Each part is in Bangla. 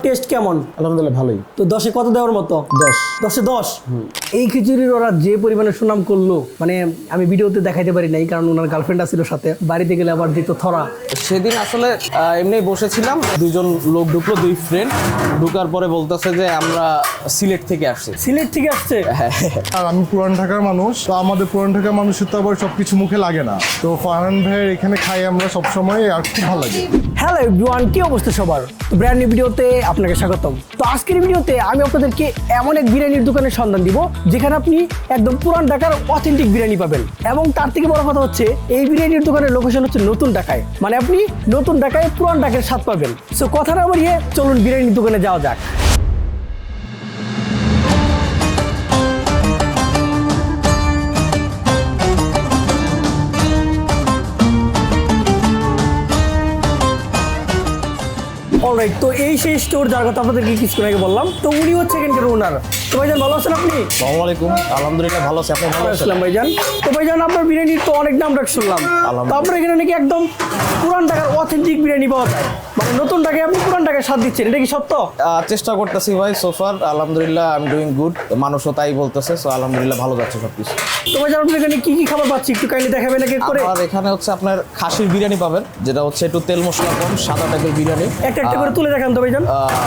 টেস্ট কেমন? আলহামদুলিল্লাহ ভালোই। তো 10-এ কত দেওয়ার মতো? 10। 10-এ 10। এই খিচুড়ির ওরা যে পরিমাণে সুনাম করলো, মানে আমি ভিডিওতে দেখাইতে পারি নাই, কারণ ওনার গার্লফ্রেন্ড ছিল সাথে। বাড়িতে গেলে আবার দিত থরা। সেদিন আসলে এমনি বসেছিলাম, দুজন লোক ঢুকলো, দুই ফ্রেন্ড ঢুকার পরে বলতেছে যে আমরা সিলেট থেকে আসছি। সিলেট থেকে আসছে? আর আমি পুরান ঢাকার মানুষ, তো আমাদের পুরান ঢাকার মানুষের তো আবার সবকিছু মুখে লাগে না, তো ফারহান ভাইয়ের এখানে খাই আমরা সবসময়, আর খুব ভালো লাগে। হ্যালো এভরিওয়ান, কি অবস্থা সবার? ব্র্যান্ড নিউ ভিডিওতে আপনাকে স্বাগতম। তো আজকের ভিডিওতে আমি আপনাদেরকে এমন এক বিরিয়ানির দোকানের সন্ধান দিব যেখানে আপনি একদম পুরান ঢাকার অথেন্টিক বিরিয়ানি পাবেন। এবং তার থেকে বড় কথা হচ্ছে, এই বিরিয়ানির দোকানের লোকেশন হচ্ছে নতুন ঢাকায়, মানে আপনি নতুন ঢাকায় পুরান ঢাকার স্বাদ পাবেন। সো কথা না বাড়িয়ে চলুন বিরিয়ানির দোকানে যাওয়া যাক। অলরাইট, তো এই সেই স্টোর যার কথা আপনাদেরকে কিছুক্ষণ আগে বললাম, তো উনি হচ্ছে এখানকার ওনার। তো ভাইজান ভালো আছেন আপনি? আসসালামু আলাইকুম। আলহামদুলিল্লাহ ভালো আছি, আপনি ভালো আছেন? আসসালাম ভাইজান। তো ভাইজান আপনার বিরিয়ানির তো অনেক নাম ডাক শুনলাম, তো আপনার এখানে নাকি একদম পুরান ঢাকার অথেন্টিক বিরিয়ানি পাওয়া যায়, মানে নতুন ঢাকায় আপনি পুরান ঢাকায় স্বাদ দিচ্ছেন, এটা কি সত্য? চেষ্টা করতেছি ভাই, সোফার আলহামদুলিল্লাহ আই এম ডুইং গুড, মানুষও তাই বলতেছে, সো আলহামদুলিল্লাহ ভালো যাচ্ছে সবকিছু। তো ভাইজান আপনার এখানে কি কি খাবার পাচ্ছি একটু কাইন্ডলি দেখাবেন নাকি করে? আর এখানে হচ্ছে আপনার খাসির বিরিয়ানি পাবেন, যেটা হচ্ছে একটু তেল মশলা কম, সাদা টাইপের বিরিয়ানি। একটা একটা করে তুলে দেখান তো ভাইজান।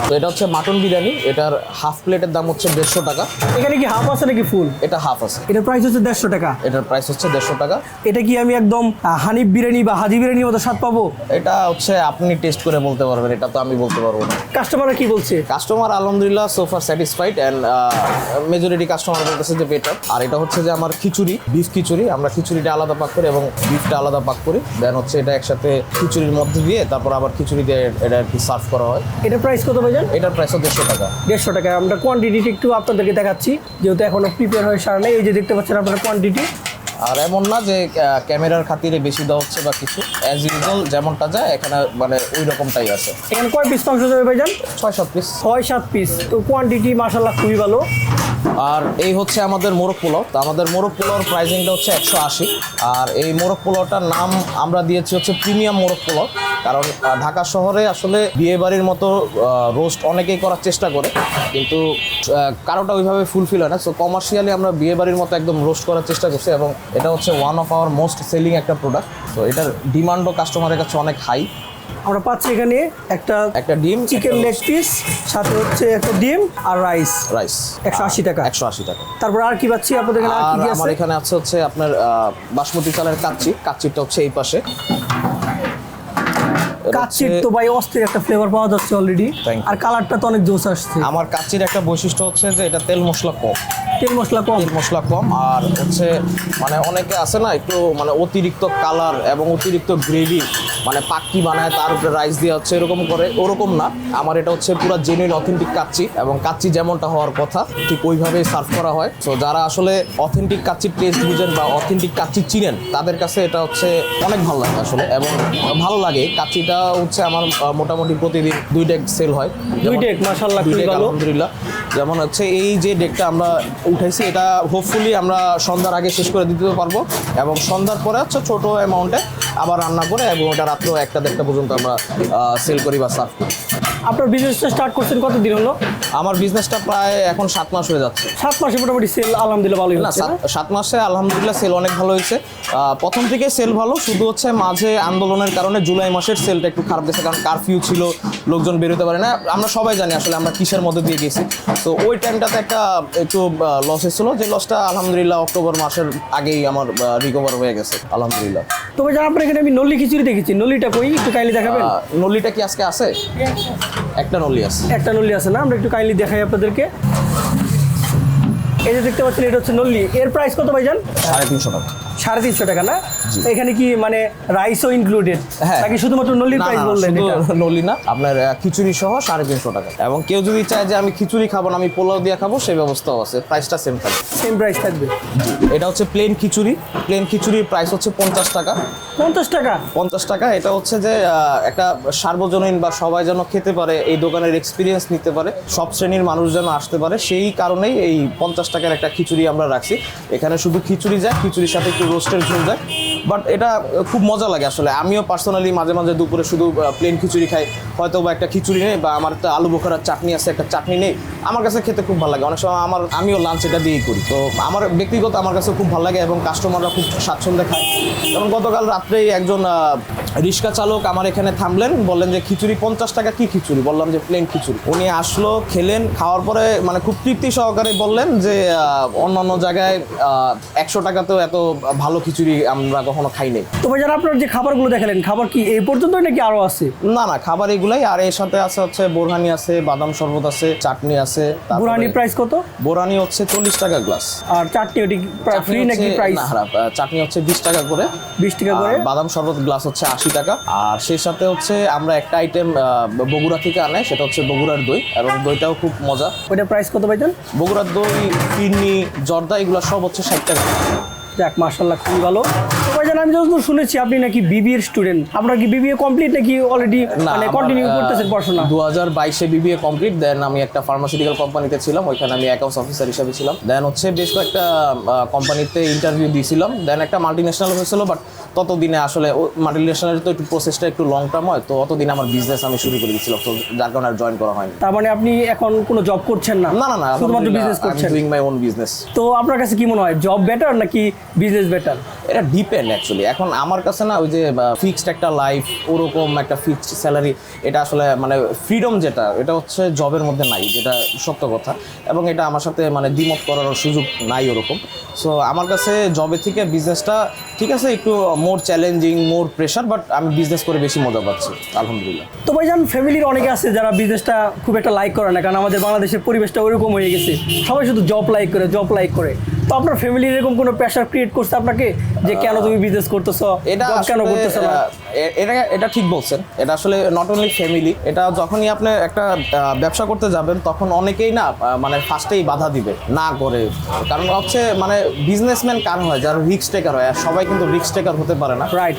তো এটা হচ্ছে মাটন বিরিয়ানি, এটার হাফ প্লেটের দাম হচ্ছে 150 টাকা। এখানে কি হাফ আছে নাকি ফুল? এটা হাফ আছে, এটার প্রাইস হচ্ছে 150 টাকা। এটার প্রাইস হচ্ছে 150 টাকা। এটা কি আমি একদম হানিফ বিরিয়ানি বা হাজি বিরিয়ানির মতো স্বাদ পাবো? এটা হচ্ছে আপনি টেস্ট করে বলতে পারবেন, এটা তো আমি বলতে পারবো না। কাস্টমাররা কি বলছে? কাস্টমার আলহামদুলিল্লাহ সোফার স্যাটিসফাইড, অ্যান্ড মেজরিটি কাস্টমার বলতেছে যে বেটার। আর এটা হচ্ছে যে আমার খিচুড়ি, বিফ খিচুড়ি, আমরা খিচুড়িটা আলাদা পাক করি এবং বিফটা আলাদা পাক করি, দেন হচ্ছে এটা একসাথে খিচুড়ির মধ্যে দিয়ে তারপর আবার খিচুড়ি দিয়ে এটা আর কি সার্ভ করা হয়। এটার প্রাইস কত ভাইজান? এটার প্রাইস 150 টাকা। 150 টাকা। আমরা কোয়ান্টিটি একটু আপনাদেরকে দেখাচ্ছি, যেহেতু এখনো প্রিপেয়ার হয়ে সারা নেই। এই যে দেখতে পাচ্ছেন আপনারা কোয়ান্টিটি। আর এমন না যে ক্যামেরার খাতিরে বেশি দেওয়া হচ্ছে বা কিছু, অ্যাজ ইউজুয়াল যেমনটা যায় এখানে মানে ওই রকমটাই আছে। এখানে কয় পিস মাংস যাবে ভাইজান? 6-7 পিস। 6-7 পিস। তো কোয়ান্টিটি মাশাআল্লাহ খুবই ভালো। আর এই হচ্ছে আমাদের মোরগ পোলাও। তো আমাদের মোরগ পোলাওর প্রাইসিংটা হচ্ছে 180। আর এই মোরগ পোলাওটার নাম আমরা দিয়েছি হচ্ছে প্রিমিয়াম মোরগ পোলাও, কারণ ঢাকা শহরে আসলে বিয়ে বাড়ির মতো রোস্ট অনেকেই করার চেষ্টা করে, কিন্তু কারোটা ওইভাবে ফুলফিল হয় না। সো কমার্শিয়ালি আমরা বিয়ে বাড়ির মতো একদম রোস্ট করার চেষ্টা করছি, এবং এটা হচ্ছে one of our most selling একটা প্রোডাক্ট। তো এটার ডিমান্ডও কাস্টমারের কাছে অনেক হাই। আমরা পাচ্ছি এখানে একটা ডিম, চিকেন লেগ পিস, সাথে হচ্ছে একটা ডিম আর রাইস 180 টাকা। 180 টাকা। তারপর আর কি পাচ্ছি আপনাদের এখানে? আর কি কি আমার আছে? এখানে আছে হচ্ছে আপনার বাসমতি চালের কাচ্চিটা হচ্ছে এই পাশে। কাচ্চির তো ভাই অস্থির একটা ফ্লেভার পাওয়া যাচ্ছে অলরেডি, Thank you. আর কালারটা তো অনেক জোস আসছে। আমার কাচ্চির একটা বৈশিষ্ট্য হচ্ছে যে এটা তেল মশলা কম। তেল মশলা কম? তেল মশলা কম। আর হচ্ছে মানে অনেকে আছে না একটু মানে অতিরিক্ত কালার এবং অতিরিক্ত গ্রেভি, মানে পাক্কি বানায় তার উপরে রাইস দিয়ে হচ্ছে এরকম করে, ওরকম না। আমার এটা হচ্ছে পুরো জেনুইন অথেন্টিক কাচ্চি, এবং কাচ্চি যেমনটা হওয়ার কথা ঠিক ওইভাবেই সার্ভ করা হয়। সো যারা আসলে অথেন্টিক কাচ্চির টেস্ট বুঝেন বা অথেন্টিক কাচ্চি চিনেন, তাদের কাছে এটা হচ্ছে অনেক ভালো লাগে আসলে, এবং ভালো লাগে। কাচ্চিটা হচ্ছে আমার মোটামুটি প্রতিদিন 2 ডেক সেল হয়। 2 ডেক মাশাআল্লাহ, 2 খুবই ডেক ভালো। আলহামদুলিল্লাহ। যেমন হচ্ছে এই যে ডেকটা আমরা উঠাইছি, এটা হোপফুলি আমরা সন্ধ্যার আগে শেষ করে দিতে পারবো, এবং সন্ধ্যার পরে হচ্ছে ছোটো অ্যামাউন্টে আবার রান্না করে, এবং ওটা রাত্র 1টা-1:30 পর্যন্ত আমরা সেল করি বা সার্ভ করি। আপনার বিজনেসটা স্টার্ট করছেন কতদিন হলো? আমার বিজনেসটা প্রায় এখন 7 মাস হয়ে যাচ্ছে। 7 মাসে মোটামুটি সেল আলহামদুলিল্লাহ ভালোই না, হচ্ছে। 7 মাসে আলহামদুলিল্লাহ সেল অনেক ভালো হয়েছে। প্রথম থেকে সেল ভালো, শুধু হচ্ছে মাঝে আন্দোলনের কারণে জুলাই মাসের সেলটা একটু খারাপ গেছে, কারণ কারফিউ ছিল, লোকজন বেরোতে পারে না। আমরা সবাই জানি আসলে আমরা কিসের মধ্যে দিয়ে গেছি। তো ওই টাইমটাতে একটু লস এসেছিল, যে লসটা আলহামদুলিল্লাহ অক্টোবর মাসের আগেই আমার রিকভার হয়ে গেছে আলহামদুলিল্লাহ। তবে যারা আপনার এখানে আমি নল্লি খিচুড়ি দেখেছি, নল্লিটা কই একটু কাইন্ডলি দেখাবেন? নল্লিটা কি আজকে আছে? একটা নল্লি আছে। একটা নল্লি আছে না? আমরা একটু কাইন্ডলি দেখাই আপনাদেরকে। এই যে দেখতে পাচ্ছেন, এটা হচ্ছে নল্লি। এর প্রাইস কত ভাইজান? 350 টাকা। 350 টাকা না? এখানে কি মানে রাইসও ইনক্লুডেড নাকি শুধুমাত্র নল্লির প্রাইস বললেন? এটা নল্লি না, আপনার খিচুড়ি সহ 350 টাকা। এবং কেউ যদি চায় যে আমি খিচুড়ি খাবো না, আমি পোলাও দিয়ে খাবো, সেই ব্যবস্থাও আছে। প্রাইসটা সেম থাকবে। সেম প্রাইস থাকবে? এটা হচ্ছে প্লেন খিচুড়ি। প্লেন খিচুড়ির প্রাইস হচ্ছে 50 টাকা। 50 টাকা? 50 টাকা। এটা হচ্ছে যে একটা সার্বজনীন বা সবাই যেন খেতে পারে, এই দোকানের এক্সপিরিয়েন্স নিতে পারে, সব শ্রেণীর মানুষ যেন আসতে পারে, সেই কারণেই এই 50 টাকার একটা খিচুড়ি আমরা রাখছি। এখানে শুধু খিচুড়ি যায়, খিচুড়ির সাথে একটু রোস্টের ঝোল যায়, বাট এটা খুব মজা লাগে আসলে। আমিও পার্সোনালি মাঝে মাঝে দুপুরে শুধু প্লেন খিচুড়ি খাই, হয়তো বা একটা খিচুড়ি নেই বা আমার একটা আলু বোখারার চাটনি আছে, একটা চাটনি নেই, আমার কাছে খেতে খুব ভালো লাগে। অনেক সময় আমিও লাঞ্চ এটা দিয়েই করি। তো আমার ব্যক্তিগত আমার কাছে খুব ভালো লাগে এবং কাস্টমাররা খুব স্বাচ্ছন্দ্যে খায়। এবং গতকাল রাত্রেই একজন রিক্সা চালক আমার এখানে থামলেন, বললেন যে খিচুড়ি 50 টাকা। কি খিচুড়ি? বললাম যে প্লেন খিচুড়ি। উনি আসলো, খেলেন, খাওয়ার পরে মানে খুব তৃপ্তি সহকারে বললেন যে অন্যান্য জায়গায় 100 টাকাতেও এত ভালো খিচুড়ি আমরা কখনো খাই নাই। তো ভাইজান আপনার যে খাবারগুলো দেখালেন, খাবার কি এই পর্যন্তই নাকি আরো আছে? না না, খাবার এগুলাই। আর এর সাথে আছে হচ্ছে বোরহানি আছে, বাদাম শরবত আছে, চাটনি আছে। তারপরে বুরহানি প্রাইস কত? বোরহানি হচ্ছে 40 টাকা গ্লাস। আর চাটনি ওটি ফ্রি নাকি প্রাইস? না, চাটনি হচ্ছে 20 টাকা করে। 20 টাকা করে। আর বাদাম শরবত গ্লাস হচ্ছে 80 টাকা। আর সেই সাথে হচ্ছে আমরা একটা আইটেম বগুড়া থেকে আনে, সেটা হচ্ছে বগুড়ার দই, এবং দইটাও খুব মজা। ওইটা প্রাইস কত ভাইজান? বগুড়ার দই, ফিরনি, জর্দা এগুলো সব হচ্ছে 60 টাকা। যাক, মাশাআল্লাহ, খুবই ভালো। তো ভাইজান আমি যতদূর শুনেছি আপনি নাকি বিবিএ স্টুডেন্ট। আপনার কি বিবিএ কমপ্লিট নাকি অলরেডি মানে কন্টিনিউ করতেছেন পড়াশোনা? 2022-এ বিবিএ কমপ্লিট। দেন আমি একটা ফার্মাসিউটিক্যাল কোম্পানিতে ছিলাম, ওইখানে আমি অ্যাকাউন্টস অফিসার হিসেবে ছিলাম। দেন হচ্ছে বেশ কয়েকটা কোম্পানিতে ইন্টারভিউ দিয়েছিলাম। দেন একটা মাল্টিন্যাশনাল হয়েছিল, বাট ততদিনে আসলে মাল্টিন্যাশনালের তো একটু প্রসেসটা একটু লং টার্ম হয়, তো অতদিনে আমার বিজনেস আমি শুরু করে দিয়েছিলাম, তো যার কারণে আর জয়েন করা হয়নি। তার মানে আপনি এখন কোনো জব করছেন না? না না না, শুধুমাত্র বিজনেস করছেন? Doing my own business. তো আপনার কাছে কি মনে হয়, জব বেটার নাকি বিজনেস বেটার? এটা ডিপেন্ড অ্যাকচুয়ালি। এখন আমার কাছে না ওই যে ফিক্সড একটা লাইফ, ওরকম একটা ফিক্সড স্যালারি, এটা আসলে মানে ফ্রিডম যেটা, এটা হচ্ছে জবের মধ্যে নাই, যেটা সত্য কথা। এবং এটা আমার সাথে মানে দ্বিমত করার সুযোগ নাই ওরকম। সো আমার কাছে জবের থেকে বিজনেসটা ঠিক আছে, একটু মোর চ্যালেঞ্জিং, মোর প্রেশার, বাট আমি বিজনেস করে বেশি মজা পাচ্ছি আলহামদুলিল্লাহ। তো ভাইজান ফ্যামিলির অনেকে আছে যারা বিজনেসটা খুব একটা লাইক করে না, কারণ আমাদের বাংলাদেশের পরিবেশটা ওইরকম হয়ে গেছে, সবাই শুধু জব লাইক করে। তো আপনার ফ্যামিলি এরকম কোনো প্রেশার ক্রিয়েট করছে আপনাকে যে কেন তুমি বিজনেস করতেছো, এটা জব কেন করতেছো না? এটা ঠিক বলছেন। এটা আসলে নট অনলি ফ্যামিলি, এটা যখনই আপনি একটা ব্যবসা করতে যাবেন তখন অনেকেই না মানে ফার্স্টেই বাধা দিবে না করে। কারণ হচ্ছে মানে বিজনেসম্যান কার হয়, যারা রিস্ক টেকার হয়, আর সবাই কিন্তু রিস্ক টেকার হতে পারে না। রাইট।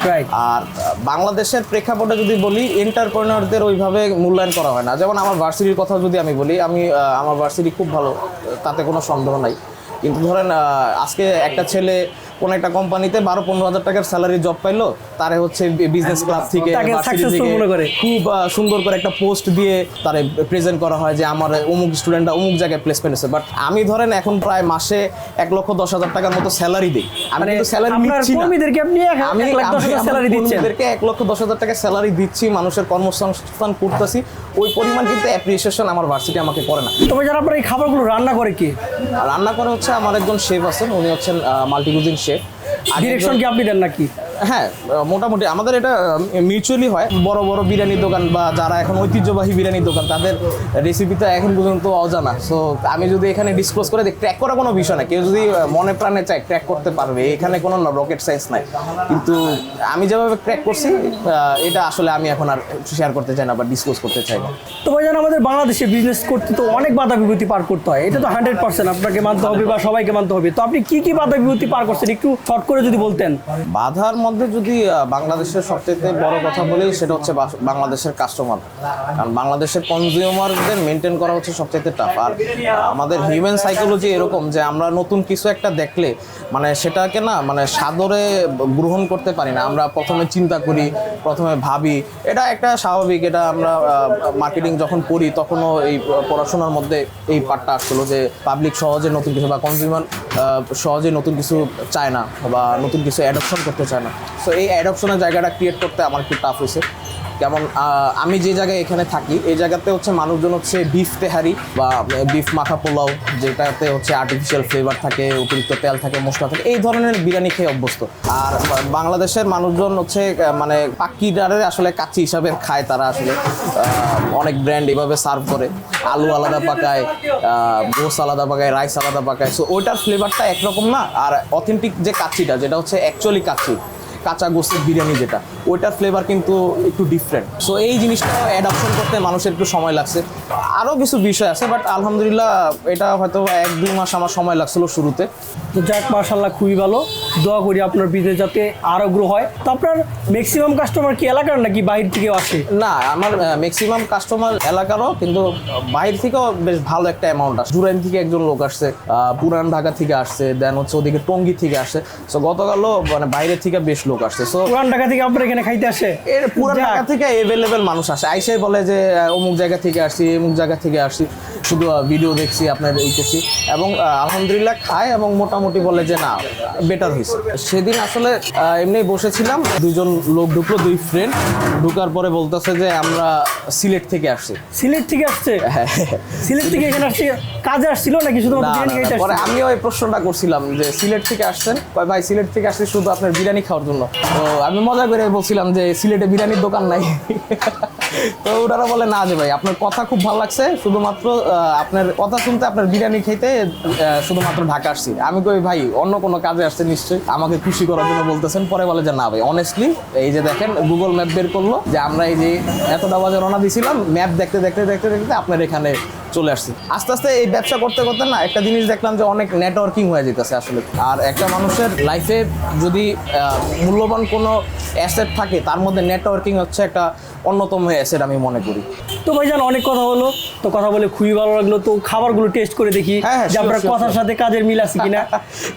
আর বাংলাদেশের প্রেক্ষাপটে যদি বলি, এন্টারপ্রেনারদের ওইভাবে মূল্যায়ন করা হয় না। যেমন আমার ভার্সিটির কথা যদি আমি বলি, আমার ভার্সিটি খুব ভালো, তাতে কোনো সন্দেহ নাই। কিন্তু ধরেন আজকে একটা ছেলে কোন একটা কোম্পানিতে 12-15 হাজার টাকার স্যালারি জব পাইলো, তারে হচ্ছে বিজনেস ক্লাব থেকে খুব সুন্দর করে একটা পোস্ট দিয়ে তারে প্রেজেন্ট করা হয় যে আমার অমুক স্টুডেন্টরা অমুক জায়গায় প্লেসমেন্ট হয়েছে। বাট আমি ধরেন এখন প্রায় মাসে 1,10,000 টাকার মতো স্যালারি দিই। আমি কিন্তু স্যালারি নিচ্ছি না, আমি কর্মীদেরকে 1,10,000 টাকা স্যালারি দিচ্ছি, মানুষের কর্মসংস্থান করতেছি। ওই পরিমাণ কিন্তু অ্যাপ্রিসিয়েশন আমার ভার্সিটি আমাকে করে না। তবে যারা আপনার এই খাবারগুলো রান্না করে কে? রান্না করে হচ্ছে আমার একজন শেফ আছেন, উনি হচ্ছেন মাল্টিকুজিন শেফ। ডিরেকশন কি আপনি দেন নাকি? হ্যাঁ, মোটামুটি আমাদের এটা মিউচুয়ালি হয়। বড় বড় বিরিয়ানির দোকান বা যারা এখন ঐতিহ্যবাহী বিরিয়ানির দোকান, তাদের রেসিপি তো এখন পর্যন্ত অজানা। সো আমি যদি এখানে ডিসক্লোজ করে দিই, ট্র্যাক করা কোনো বিষয় না, কেউ যদি মনে প্রাণে চায় ট্র্যাক করতে পারবে, এখানে কোনো রকেট সায়েন্স নাই। কিন্তু আমি যেভাবে ট্র্যাক করছি, এটা আসলে আমি এখন আর শেয়ার করতে চাই না বা ডিসক্লোজ করতে চাই না। তো ভাইজান আমাদের বাংলাদেশে বিজনেস করতে তো অনেক বাধা বিপত্তি পার করতে হয়, এটা তো 100% আপনাকে মানতে হবে বা সবাইকে মানতে হবে। তো আপনি কি বাধা বিপত্তি পার করছেন একটু শর্ট করে যদি বলতেন? বাধার মধ্যে যদি বাংলাদেশের সবচেয়ে বড় কথা বলি, সেটা হচ্ছে বাংলাদেশের কাস্টমার। কারণ বাংলাদেশের কনজিউমারদের মেনটেন করা হচ্ছে সবচেয়ে টাফ। আর আমাদের হিউম্যান সাইকোলজি এরকম যে আমরা নতুন কিছু একটা দেখলে মানে সেটাকে না মানে সাদরে গ্রহণ করতে পারি না। আমরা প্রথমে চিন্তা করি, প্রথমে ভাবি, এটা একটা স্বাভাবিক। এটা আমরা মার্কেটিং যখন করি তখনও এই পড়াশোনার মধ্যে এই পার্টটা আসছিল যে পাবলিক সহজে নতুন কিছু বা কনজিউমার সহজে নতুন কিছু চায় না বা নতুন কিছু অ্যাডপশন করতে চায় না। সো এই অ্যাডপশনের জায়গাটা ক্রিয়েট করতে আমার একটু টাফ হয়েছে। যেমন আমি যে জায়গায় এখানে থাকি, এই জায়গাতে হচ্ছে মানুষজন হচ্ছে বিফ তেহারি বা বিফ মাখা পোলাও, যেটাতে হচ্ছে আর্টিফিশিয়াল ফ্লেভার থাকে, অতিরিক্ত তেল থাকে, মশলা থাকে, এই ধরনের বিরিয়ানি খেয়ে অভ্যস্ত। আর বাংলাদেশের মানুষজন হচ্ছে মানে পাক্কিটারে আসলে কাচ্চি হিসাবে খায়। তারা আসলে অনেক ব্র্যান্ড এভাবে সার্ভ করে, আলু আলাদা পাকায়, গোস আলাদা পাকায়, রাইস আলাদা পাকায়। সো ওইটার ফ্লেভারটা একরকম না। আর অথেন্টিক যে কাচ্চিটা, যেটা হচ্ছে অ্যাকচুয়ালি কাচ্চি, কাঁচা গোস্তের বিরিয়ানি, যেটা ওইটার ফ্লেভার কিন্তু একটু ডিফারেন্ট। সো এই জিনিসটা অ্যাডাপশন করতে মানুষের একটু সময় লাগছে। আরও কিছু বিষয় আছে, বাট আলহামদুলিল্লাহ এটা হয়তো 1-2 মাস আমার সময় লাগছিল শুরুতে। তো যাক, মাশাআল্লাহ খুবই ভালো। দোয়া করি আপনার বিজনেস যাতে আরও গ্রো হয়। তো আপনার ম্যাক্সিমাম কাস্টমার কি এলাকার নাকি বাইরে থেকেও আসে? না, আমার ম্যাক্সিমাম কাস্টমার এলাকারও, কিন্তু বাইরে থেকেও বেশ ভালো একটা অ্যামাউন্ট আসে। জুরাইন থেকে একজন লোক আসছে, পুরান ঢাকা থেকে আসছে, দেন হচ্ছে ওদিকে টঙ্গী থেকে আসছে। সো গতকালও মানে বাইরে থেকে বেশ লোক আসছে। সো পুরান ঢাকা থেকে আপনার এখানে খাইতে আসে? এর পুরান ঢাকা থেকে এভেলেবেল মানুষ আসে, আইসাই বলে যে অমুক জায়গা থেকে আসছি, অমুক জায়গা থেকে আসছি, শুধু ভিডিও দেখছি আপনার এই করছি, এবং আলহামদুলিল্লাহ খায় এবং মোটামুটি বলে যে না বেটার হয়েছে। সেদিন আসলে এমনি বসেছিলাম, 2জন লোক ঢুকলো, 2 ফ্রেন্ড ঢুকার পরে বলতেছে যে আমরা সিলেট থেকে আসছি। সিলেট থেকে আসছে? হ্যাঁ, সিলেট থেকে এখানে আসছে কাজে আসছিল নাকি শুধুমাত্র না, বিরিয়ানি না, খাইতে না, পরে আসছে? আমিও এই প্রশ্নটা করছিলাম যে সিলেট থেকে আসছেন? কয় ভাই সিলেট থেকে আসছি শুধু আপনার বিরিয়ানি খাওয়ার জন্য। তো আমি মজা করে বলছিলাম যে সিলেটে বিরিয়ানির দোকান নাই। তো ওনারা বলে না যে ভাই আপনার কথা খুব ভালো লাগছে, শুধুমাত্র আপনার কথা শুনতে আপনার বিরিয়ানি খেতে শুধুমাত্র ঢাকা আসছি। আমি কই ভাই অন্য কোনো কাজে আসছে নিশ্চয়ই, আমাকে খুশি করার জন্য বলতেছেন। পরে বলে যে না ভাই অনেস্টলি এই যে দেখেন গুগল ম্যাপ বের করলো যে আমরা এই যে এতটা বাজে রওনা দিছিলাম, ম্যাপ দেখতে দেখতে দেখতে দেখতে আপনার এখানে চলে আসছি। আস্তে আস্তে এই ব্যবসা করতে করতে না একটা জিনিস দেখলাম যে অনেক নেটওয়ার্কিং হয়ে যেতেছে আসলে। আর একটা মানুষের লাইফে যদি মূল্যবান কোনো অ্যাসেট থাকে, তার মধ্যে নেটওয়ার্কিং হচ্ছে একটা অন্যতম অ্যাসেট আমি মনে করি। তো ভাইজান অনেক কথা হলো, তো কথা বলে খুবই ভালো লাগলো। তো খাবারগুলো টেস্ট করে দেখি হ্যাঁ, যে আপনার sure, কথার sure. সাথে কাজের মিল আছে কিনা।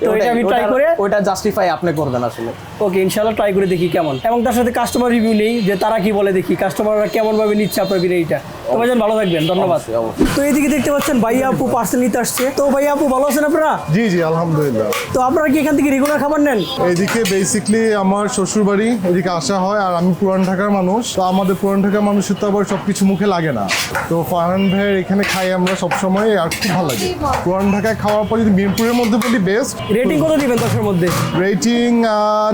তো এটা আমি ট্রাই করে ওইটা জাস্টিফাই আপনি করবেন আসলে। ওকে, ইনশাআল্লাহ ট্রাই করে দেখি কেমন, এবং তার সাথে কাস্টমার রিভিউ নেই যে তারা কি বলে, দেখি কাস্টমাররা কেমন ভাবে নিচ্ছে আপনার বিরিয়ানিটা। তো ভাইজান ভালো থাকবেন, ধন্যবাদ। অবশ্যই, অবশ্যই। তো এইদিকে দেখতে পাচ্ছেন ভাইয়া আপু পার্সেল নিতে আসছে। তো ভাইয়া আপু ভালো আছেন আপনারা? জি জি আলহামদুলিল্লাহ। তো আপনারা কি এখান থেকে রেগুলার খাবার নেন? এইদিকে বেসিকলি আমার শ্বশুর বাড়ি, এদিকে আসা হয়। আর আমি পুরান ঢাকার মানুষ, তো আমাদের পুরান ঢাকার মানুষের তো আবার সব কিছু মুখে লাগে না। তো ফারহান ভাইয়ের এখানে খাই আমরা সবসময়, আর খুব ভালো লাগে। পুরান ঢাকায় খাওয়ার পর যদি মিরপুরের মধ্যে বলি বেস্ট। রেটিং কত দিবেন 10 এর মধ্যে? রেটিং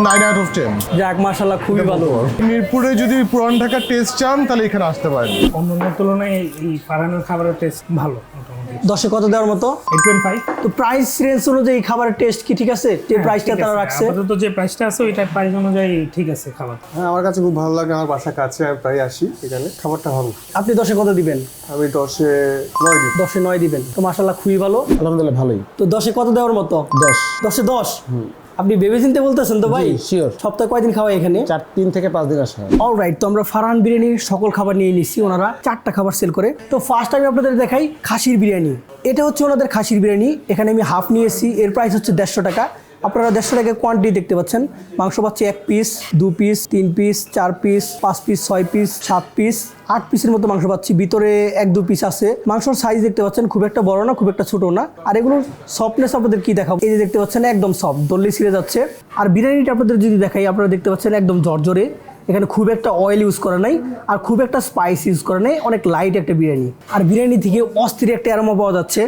9/10। যাক মাশাআল্লাহ খুবই ভালো। মিরপুরে যদি পুরান ঢাকার টেস্ট চান তাহলে এখানে আসতে পারেন। অন্যান্য তুলনায় এই ফারহানের খাবারের টেস্ট ভালো মোটামুটি। 10 এ কত দেওয়ার মতো? 8.5। তো প্রাইস রেঞ্জ অনুযায়ী খাবারের টেস্ট কি ঠিক আছে? যে প্রাইসটা তারা রাখছে? আপাতত যে প্রাইসটা আছে ওইটার প্রাইস অনুযায়ী ঠিক আছে খাবার। হ্যাঁ, আমার কাছে খুব ভালো লাগে। আমার বাসা কাছে, আমি প্রায় আসি এখানে। খাবারটা ভালো। আপনি 10 এ কত দিবেন? আমি 10-এ 9 দিই। 10 এ 9 দিবেন। তো মাশাআল্লাহ খুবই ভালো। আলহামদুলিল্লাহ ভালোই। তো 10 এ কত দেওয়ার মতো? 10। 10 এ 10? আপনি ভেবে চিন্তে বলতেছেন তো ভাই? শিওর। সপ্তাহে কয়দিন খাওয়াই এখানে? 3 থেকে 5 দিন আসা হয়। অলরাইট, তো আমরা ফারহান বিরিয়ানির সকল খাবার নিয়ে নিচ্ছি। ওনারা 4টা খাবার সেল করে। তো ফার্স্ট আমি আপনাদের দেখাই খাসির বিরিয়ানি। এটা হচ্ছে ওনাদের খাসির বিরিয়ানি। এখানে আমি হাফ নিয়েছি, এর প্রাইস হচ্ছে 150 টাকা। আপনারা 150 টাকা কোয়ান্টিটি দেখতে পাচ্ছেন। মাংস পাচ্ছি 1 piece, 2 piece, 3 piece, 4 piece, 5 piece, 6 piece, 7 piece, 8 পিসের মতো মাংস পাচ্ছি। ভিতরে 1-2 পিস আছে। মাংসর সাইজ দেখতে পাচ্ছেন, খুব একটা বড় না, খুব একটা ছোট না। আর এগুলোর সফটনেস আপনাদের কি দেখাবো, এই যে দেখতে পাচ্ছেন একদম সফট, দললে ছিঁড়ে যাচ্ছে। আর বিরিয়ানিটা আপনাদের যদি দেখাই, আপনারা দেখতে পাচ্ছেন একদম জর্জরে। এখানে খুব একটা অয়েল ইউজ করা নাই, আর খুব একটা স্পাইস ইউজ করা নাই, অনেক লাইট একটা বিরিয়ানি। আর বিরিয়ানি থেকে অস্থির একটা অ্যারোমা পাওয়া যাচ্ছে।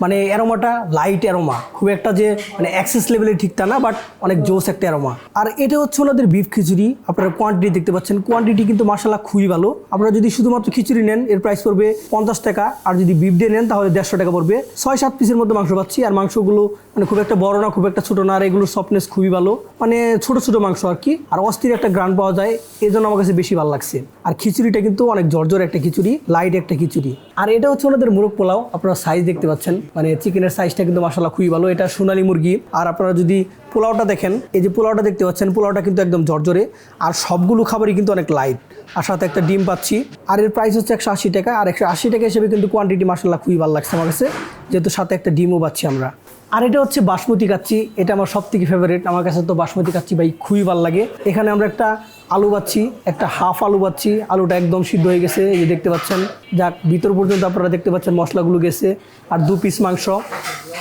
মানে অ্যারোমাটা লাইট অ্যারোমা, খুব একটা যে মানে অ্যাক্সেস লেভেলের ঠিক তা না, বাট অনেক জোস একটা অ্যারোমা। আর এটা হচ্ছে ওনাদের বিফ খিচুড়ি। আপনারা কোয়ান্টিটি দেখতে পাচ্ছেন, কোয়ান্টিটি কিন্তু মাশাআল্লাহ খুবই ভালো। আপনারা যদি শুধুমাত্র খিচুড়ি নেন, এর প্রাইস পড়বে 50 টাকা। আর যদি বিফ দিয়ে নেন তাহলে 150 টাকা পড়বে। 6-7 পিসের মধ্যে মাংস পাচ্ছি। আর মাংসগুলো মানে খুব একটা বড় না, খুব একটা ছোট না। আর এগুলোর সফটনেস খুবই ভালো, মানে ছোট ছোট মাংস আর কি। আর অস্থির একটা গ্রান পাওয়া যায়, এই জন্য আমার কাছে বেশি ভালো লাগছে। আর খিচুড়িটা কিন্তু অনেক জর্জর একটা খিচুড়ি, লাইট একটা খিচুড়ি। আর এটা হচ্ছে ওনাদের মোরগ পোলাও। আপনারা সাইজ দেখতে পাচ্ছেন, মানে চিকেনের সাইজটা কিন্তু মাশাআল্লাহ খুবই ভালো। এটা সোনালী মুরগি। আর আপনারা যদি পোলাওটা দেখেন, এই যে পোলাওটা দেখতে পাচ্ছেন, পোলাওটা কিন্তু একদম জর্জরে। আর সবগুলো খাবারই কিন্তু অনেক লাইট। আর সাথে একটা ডিম পাচ্ছি। আর এর প্রাইস হচ্ছে 180 টাকা। আর 180 টাকা হিসেবে কিন্তু কোয়ান্টিটি মাশাআল্লাহ খুবই ভালো লাগছে আমার কাছে, যেহেতু সাথে একটা ডিমও পাচ্ছি আমরা। আর এটা হচ্ছে বাসমতি কাচ্চি। এটা আমার সব থেকে ফেভারিট। আমার কাছে তো বাসমতি কাচ্চি ভাই খুবই ভালো লাগে। এখানে আমরা একটা আলু পাচ্ছি, একটা হাফ আলু পাচ্ছি। আলুটা একদম সিদ্ধ হয়ে গেছে, এই যে দেখতে পাচ্ছেন। যাক, ভিতর পর্যন্ত আপনারা দেখতে পাচ্ছেন মশলাগুলো গেছে। আর 2 পিস মাংস,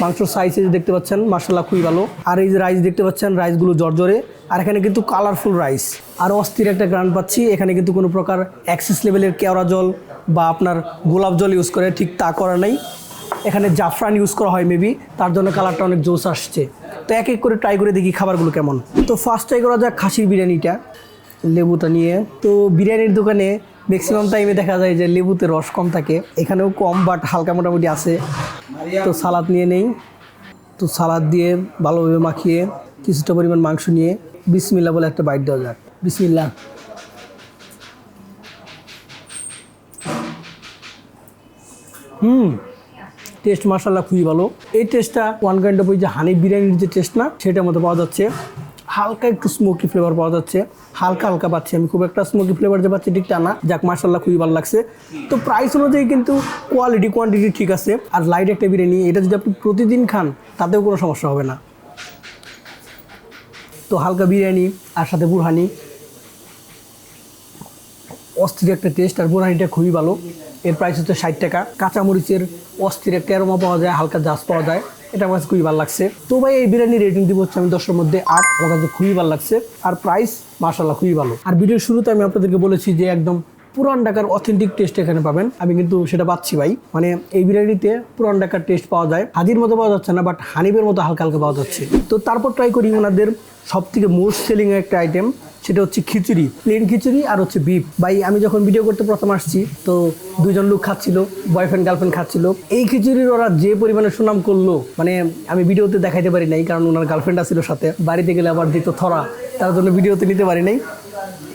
মাংসর সাইজ দেখতে পাচ্ছেন মাশাআল্লাহ খুবই ভালো। আর এই যে রাইস দেখতে পাচ্ছেন, রাইসগুলো জর্জরে। আর এখানে কিন্তু কালারফুল রাইস। আর অস্থির একটা গ্রান পাচ্ছি। এখানে কিন্তু কোনো প্রকার অ্যাক্সেস লেভেলের কেওড়া জল বা আপনার গোলাপ জল ইউজ করে ঠিক তা করা নাই। এখানে জাফরান ইউজ করা হয় মেবি, তার জন্য কালারটা অনেক জোস আসছে। তো এক এক করে ট্রাই করে দেখি খাবারগুলো কেমন। তো ফার্স্ট ট্রাই করা যাক খাসির বিরিয়ানিটা, লেবুটা নিয়ে। তো বিরিয়ানির দোকানে ম্যাক্সিমাম টাইমে দেখা যায় যে লেবুতে রস কম থাকে, এখানেও কম, বাট হালকা মোটামুটি আছে। তো সালাদ নিয়ে নেই। তো সালাদ দিয়ে ভালোভাবে মাখিয়ে কিছুটা পরিমাণ মাংস নিয়ে বিসমিল্লাহ বলে একটা বাইট দেওয়া যাক। বিসমিল্লাহ। টেস্ট মাশাআল্লাহ খুবই ভালো। এই টেস্টটা ওয়ান কাইন্ড অফ ওই যে হানি বিরিয়ানির যে টেস্ট না, সেটার মধ্যে পাওয়া যাচ্ছে। হালকা একটু স্মোকি ফ্লেভার পাওয়া যাচ্ছে, হালকা হালকা পাচ্ছি আমি, খুব একটা স্মোকি ফ্লেভার যে পাচ্ছি ঠিক তা না। যাক মাশাআল্লাহ খুবই ভালো লাগছে। তো প্রাইস অনুযায়ী কিন্তু কোয়ালিটি কোয়ান্টিটি ঠিক আছে। আর লাইট একটা বিরিয়ানি, এটা যদি আপনি প্রতিদিন খান তাতেও কোনো সমস্যা হবে না। তো হালকা বিরিয়ানি আর সাথে বুরহানি, অস্থির একটা টেস্ট। আর বুরহানিটা খুবই ভালো। এর প্রাইস হচ্ছে 60 টাকা। কাঁচামরিচের অস্থির একটা অ্যারোমা পাওয়া যায়, হালকা জাস পাওয়া যায়, এটা আমার কাছে খুবই ভালো লাগছে। তো ভাই এই বিরিয়ানির রেটিং দিব হচ্ছে আমি 10-এর মধ্যে 8। আমার কাছে খুবই ভালো লাগছে। আর প্রাইস মাশাআল্লাহ খুবই ভালো। আর ভিডিওর শুরুতে আমি আপনাদেরকে বলেছি যে একদম পুরান ঢাকার অথেন্টিক টেস্ট এখানে পাবেন। আমি কিন্তু সেটা পাচ্ছি ভাই। মানে এই বিরিয়ানিতে পুরান ঢাকার টেস্ট পাওয়া যায়, হাজির মতো পাওয়া যাচ্ছে না, বাট হানিফের মতো হালকা হালকা পাওয়া যাচ্ছে। তো তারপর ট্রাই করি ওনাদের সব থেকে মোস্ট সেলিং একটা আইটেম, সেটা হচ্ছে খিচুড়ি, প্লেন খিচুড়ি আর হচ্ছে বিফ। ভাই আমি যখন ভিডিও করতে প্রথম আসছি, তো দুইজন লোক খাচ্ছিল, বয়ফ্রেন্ড গার্লফ্রেন্ড খাচ্ছিল। এই খিচুড়ির ওরা যে পরিমাণে সুনাম করলো, মানে আমি ভিডিওতে দেখাইতে পারি নাই, কারণ ওনার গার্লফ্রেন্ড আসছিল সাথে। বাড়িতে গেলে আবার দিত থরা, তার জন্য ভিডিওতে নিতে পারি নাই।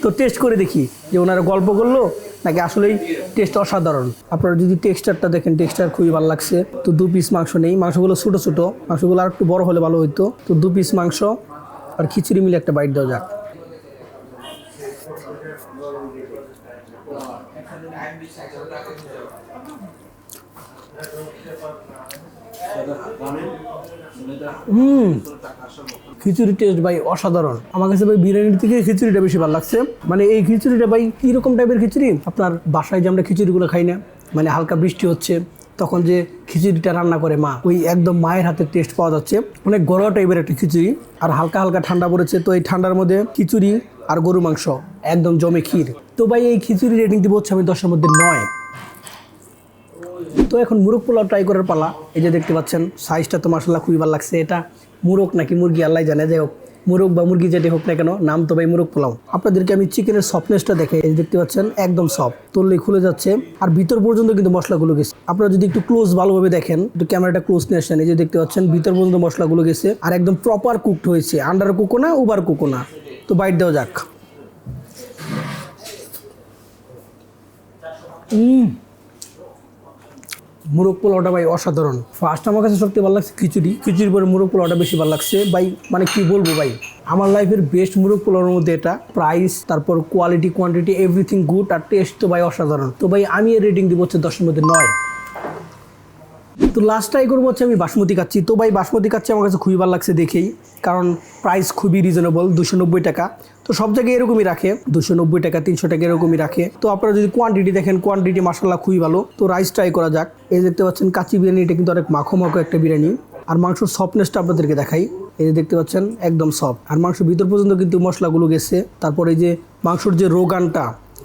তো টেস্ট করে দেখি যে ওনারা গল্প করলো নাকি আসলেই টেস্ট অসাধারণ। আপনারা যদি টেক্সচারটা দেখেন, টেক্সচার খুবই ভালো লাগছে। তো 2 পিস মাংস নেই, মাংসগুলো ছোটো ছোটো, মাংসগুলো আর একটু বড় হলে ভালো হতো। তো 2 পিস মাংস আর খিচুড়ি মিলে একটা বাইট দেওয়া যাক। খিচুড়ি টেস্ট ভাই অসাধারণ। আমার কাছে ভাই বিরিয়ানির থেকে খিচুড়িটা বেশি ভালো লাগছে। মানে এই খিচুড়িটা ভাই কীরকম টাইপের খিচুড়ি, আপনার বাসায় যে আমরা খিচুড়িগুলো খাই না, মানে হালকা বৃষ্টি হচ্ছে তখন যে খিচুড়িটা রান্না করে মা, ওই একদম মায়ের হাতের টেস্ট পাওয়া যাচ্ছে। অনেক ঘরোয়া টাইপের একটা খিচুড়ি। আর হালকা হালকা ঠান্ডা পড়েছে, তো এই ঠান্ডার মধ্যে খিচুড়ি আর গরু মাংস একদম জমে ক্ষীর। তো ভাই এই খিচুড়ি রেটিং দিব হচ্ছে আমি 10-এর মধ্যে 9। তো এখন মুরগ পোলাও ট্রাই করার পালা। এই যে দেখতে পাচ্ছেন সাইজটা তো মাশাআল্লাহ খুবই ভালো লাগছে। এটা মুরগ নাকি মুরগি আল্লাহ জানে, যাই হোক মুরগ বা মুরগি যেটি হোক না কেন, নাম তো ভাই মুরগ পোলাও। আপনাদেরকে আমি চিকেনের সফটনেসটা দেখে, এই দেখতে পাচ্ছেন একদম সফট, তললেই খুলে যাচ্ছে। আর ভিতর পর্যন্ত কিন্তু মশলাগুলো গেছে। আপনারা যদি একটু ক্লোজ ভালোভাবে দেখেন, একটু ক্যামেরাটা ক্লোজ নিয়ে আসেন, এই যে দেখতে পাচ্ছেন ভিতর পর্যন্ত মশলাগুলো গেছে। আর একদম প্রপার কুকড হয়েছে, আন্ডার কুকো না, ওভার কুকো না। তো বাইট দেওয়া যাক। মুরগ পোলাওটা ভাই অসাধারণ। ফার্স্ট আমার কাছে সবথেকে ভালো লাগছে খিচুড়ি, খিচুড়ির পরে মুরগ পোলাওটা বেশি ভালো লাগছে ভাই। মানে কি বলবো ভাই, আমার লাইফের বেস্ট মুরগ পোলাওর মধ্যে এটা। প্রাইস, তারপর কোয়ালিটি কোয়ান্টিটি এভরিথিং গুড, আর টেস্ট তো ভাই অসাধারণ। তো ভাই আমি এর রেটিং দিব হচ্ছে 10-এর মধ্যে 9। তো লাস্ট ট্রাই করবো হচ্ছে আমি বাসমতি কাচ্চি। তো ভাই বাসমতি কাচ্চি আমার কাছে খুবই ভালো লাগছে দেখেই, কারণ প্রাইস খুবই রিজনেবল, 290 টাকা। তো সব জায়গায় এরকমই রাখে, 290 টাকা 300 টাকা এরকমই রাখে। তো আপনারা যদি কোয়ান্টিটি দেখেন, কোয়ান্টিটি মাশাআল্লাহ খুবই ভালো। তো রাইস ট্রাই করা যাক। এই দেখতে পাচ্ছেন কাচ্চি বিরিয়ানি, এটা কিন্তু অনেক মাখো মাখো একটা বিরিয়ানি। আর মাংসর সফটনেসটা আপনাদেরকে দেখাই, এই যে দেখতে পাচ্ছেন একদম সফট। আর মাংসের ভিতর পর্যন্ত কিন্তু মশলাগুলো গেছে। তারপর এই যে মাংসর যে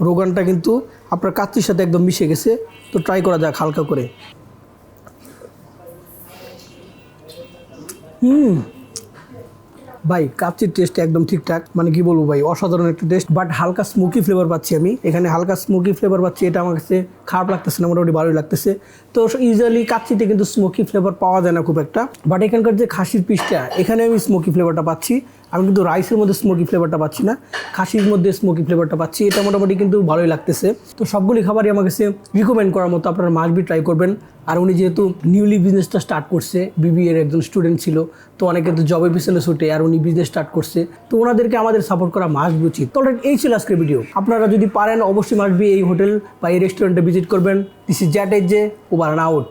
রোগানটা কিন্তু আপনার কাচ্চির সাথে একদম মিশে গেছে। তো ট্রাই করা যাক হালকা করে। ভাই কাচ্চির টেস্ট একদম ঠিকঠাক, মানে কি বলবো ভাই অসাধারণ একটা টেস্ট। বাট হালকা স্মোকি ফ্লেভার পাচ্ছি আমি এখানে, হালকা স্মোকি ফ্লেভার পাচ্ছি। এটা আমার কাছে খারাপ লাগতেছে না, মোটামুটি ভালোই লাগতেছে। তো ইউজুয়ালি কাচ্চিতে কিন্তু স্মোকি ফ্লেভার পাওয়া যায় না খুব একটা, বাট এখানকার যে খাসির পিসটা, এখানে আমি স্মোকি ফ্লেভারটা পাচ্ছি। আমি কিন্তু রাইসের মধ্যে স্মোকি ফ্লেভারটা পাচ্ছি না, খাসির মধ্যে স্মোকি ফ্লেভারটা পাচ্ছি। এটা মোটামুটি কিন্তু ভালোই লাগতেছে। তো সবগুলি খাবারই আমার কাছে রিকমেন্ড করার মতো, আপনারা মাস্ট বি ট্রাই করবেন। আর উনি যেহেতু নিউলি বিজনেসটা স্টার্ট করছে, বিবিএর একজন স্টুডেন্ট ছিল, তো অনেকে তো জবের পিছনে ছুটে, আর উনি বিজনেস স্টার্ট করছে, তো ওনাদেরকে আমাদের সাপোর্ট করা মাস্ট বি উচিত। তো এই ছিল আজকের ভিডিও। আপনারা যদি পারেন অবশ্যই মাস্ট বি এই হোটেল বা এই রেস্টুরেন্টে ভিজিট করবেন। দিস ইজ জ্যাট এজ জে, ওভার অ্যান্ড আউট।